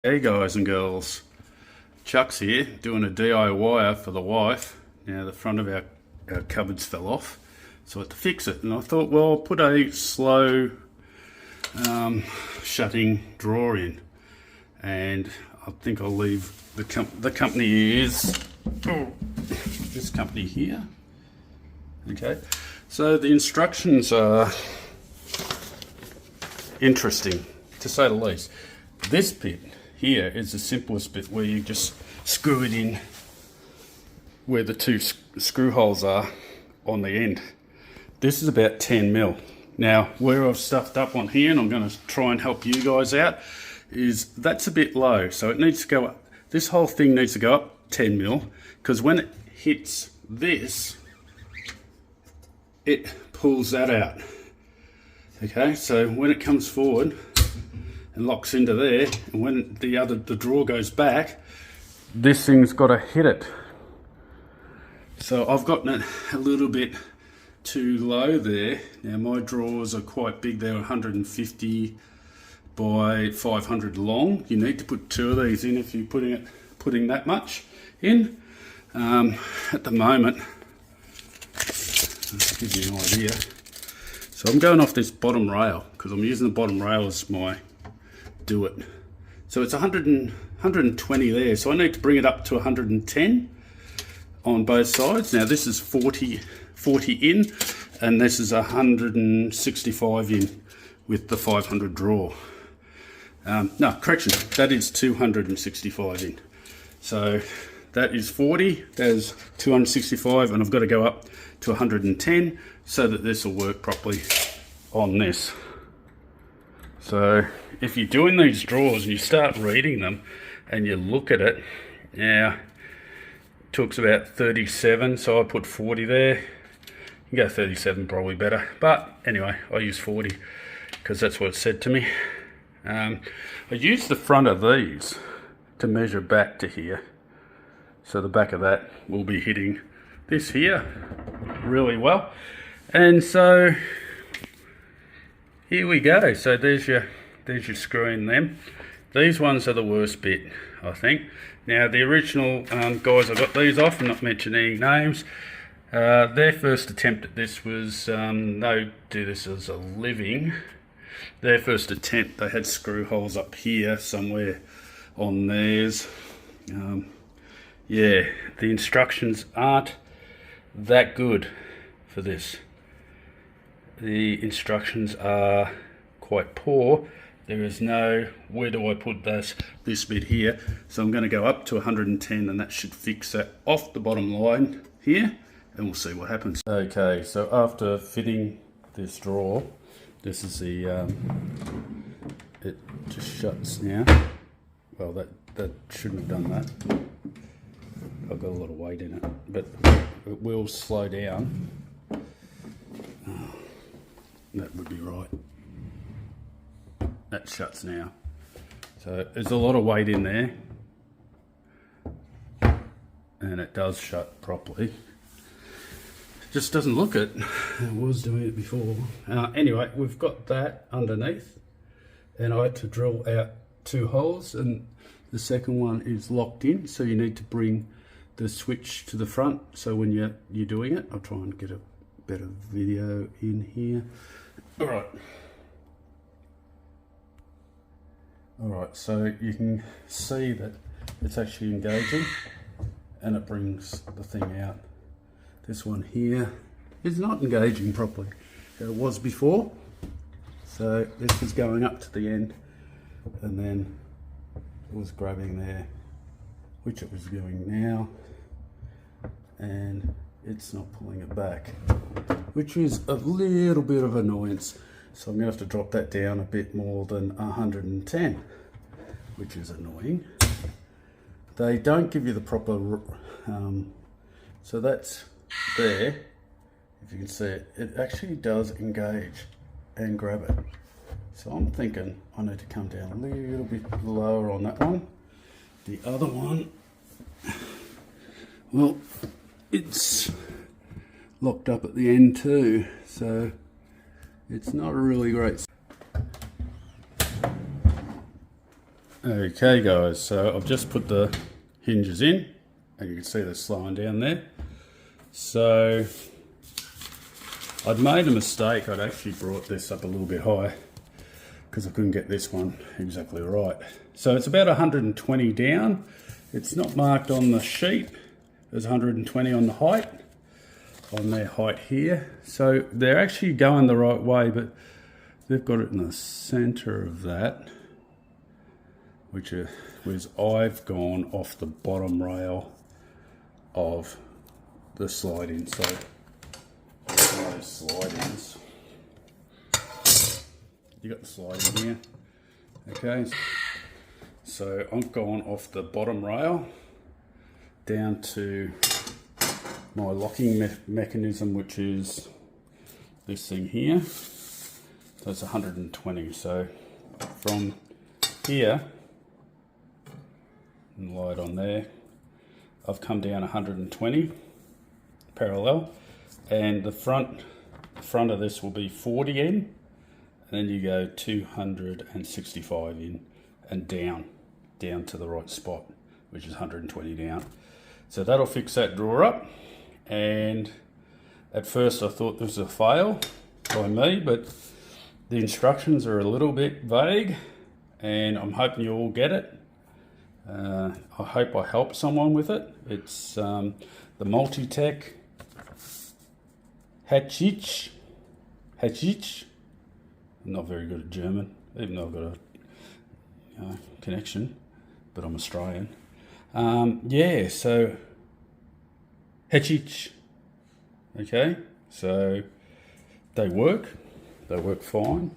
Hey guys and girls, Chuck's here doing a DIY for the wife. Now the front of our cupboards fell off, so I had to fix it, and I thought, well, I'll put a slow shutting drawer in, and I think I'll leave the company is this company here. Okay, so the instructions are interesting to say the least. This bit here is the simplest bit, where you just screw it in where the two screw holes are on the end. This is about 10 mil. Now where I've stuffed up on here, and I'm going to try and help you guys out, is that's a bit low, so it needs to go up. This whole thing needs to go up 10 mil, because when it hits this, it pulls that out. Okay, so when it comes forward and locks into there, and when the drawer goes back, this thing's got to hit it. So I've gotten it a little bit too low there. Now my drawers are quite big, they're 150 by 500 long. You need to put two of these in if you're putting that much in. At the moment, I'll give you an idea. So I'm going off this bottom rail, because I'm using the bottom rail as my do it. So it's 120 there, so I need to bring it up to 110 on both sides. Now this is 40 in, and this is 165 in with the 500 drawer. No, correction, that is 265 in. So that is 40, that is 265, and I've got to go up to 110 so that this will work properly on this. So if you're doing these drawers and you start reading them and you look at it, now it took about 37, so I put 40 there. You can go 37, probably better, but anyway, I use 40 because that's what it said to me. I used the front of these to measure back to here, so the back of that will be hitting this here really well. And so here we go. So there's your screwing them. These ones are the worst bit, I think. Now the original guys I got these off, I'm not mentioning any names, their first attempt at this was, they do this as a living. Their first attempt, they had screw holes up here somewhere on theirs. Yeah, the instructions aren't that good for this. The instructions are quite poor. There is no, where do I put this bit here? So I'm going to go up to 110, and that should fix that off the bottom line here, and we'll see what happens. Okay, so after fitting this drawer, this is the, it just shuts now. Well, that shouldn't have done that. I've got a lot of weight in it, but it will slow down. That would be right. That shuts now. So there's a lot of weight in there, and it does shut properly. It just doesn't look it. I was doing it before. Anyway, we've got that underneath, and I had to drill out two holes, and the second one is locked in, so you need to bring the switch to the front. So when you're doing it, I'll try and get a better video in here. Alright, so you can see that it's actually engaging, and it brings the thing out. This one here is not engaging properly. It was before, so this is going up to the end, and then it was grabbing there, which it was doing now, and it's not pulling it back, which is a little bit of annoyance. So I'm going to have to drop that down a bit more than 110, which is annoying. They don't give you the proper, so that's there. If you can see it, it actually does engage and grab it. So I'm thinking I need to come down a little bit lower on that one. The other one, well, it's locked up at the end too, so it's not really great. Okay guys, so I've just put the hinges in and you can see they're slowing down there. So I'd made a mistake. I'd actually brought this up a little bit high because I couldn't get this one exactly right. So it's about 120 down. It's not marked on the sheet. There's 120 on the height, on their height here. So they're actually going the right way, but they've got it in the center of that, which was I've gone off the bottom rail of the slide-in. So one of those slide-ins. You got the slide-in here. Okay. So I've gone off the bottom rail down to my locking mechanism, which is this thing here. So it's 120. So from here, and light on there, I've come down 120 parallel, and the front of this will be 40 in, and then you go 265 in and down to the right spot, which is 120 down. So that'll fix that drawer up. And at first I thought this was a fail by me, but the instructions are a little bit vague, and I'm hoping you all get it. I hope I help someone with it. It's the MultiTech Hettich. I'm not very good at German, even though I've got a connection, but I'm Australian. Yeah, so Hettich. Okay, so they work fine.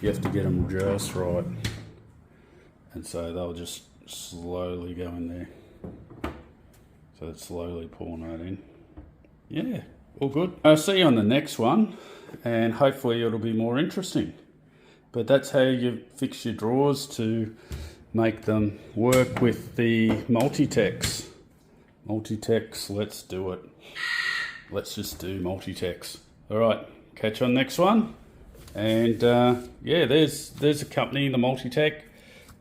You have to get them just right, and so they'll just slowly go in there. So it's slowly pulling that in. Yeah, all good. I'll see you on the next one, and hopefully it'll be more interesting. But that's how you fix your drawers to make them work with the MultiTechs. MultiTechs, let's do it. Let's just do MultiTechs. All right, catch you on the next one. And yeah, there's a company, the MultiTech,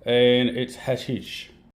and it's Hettich.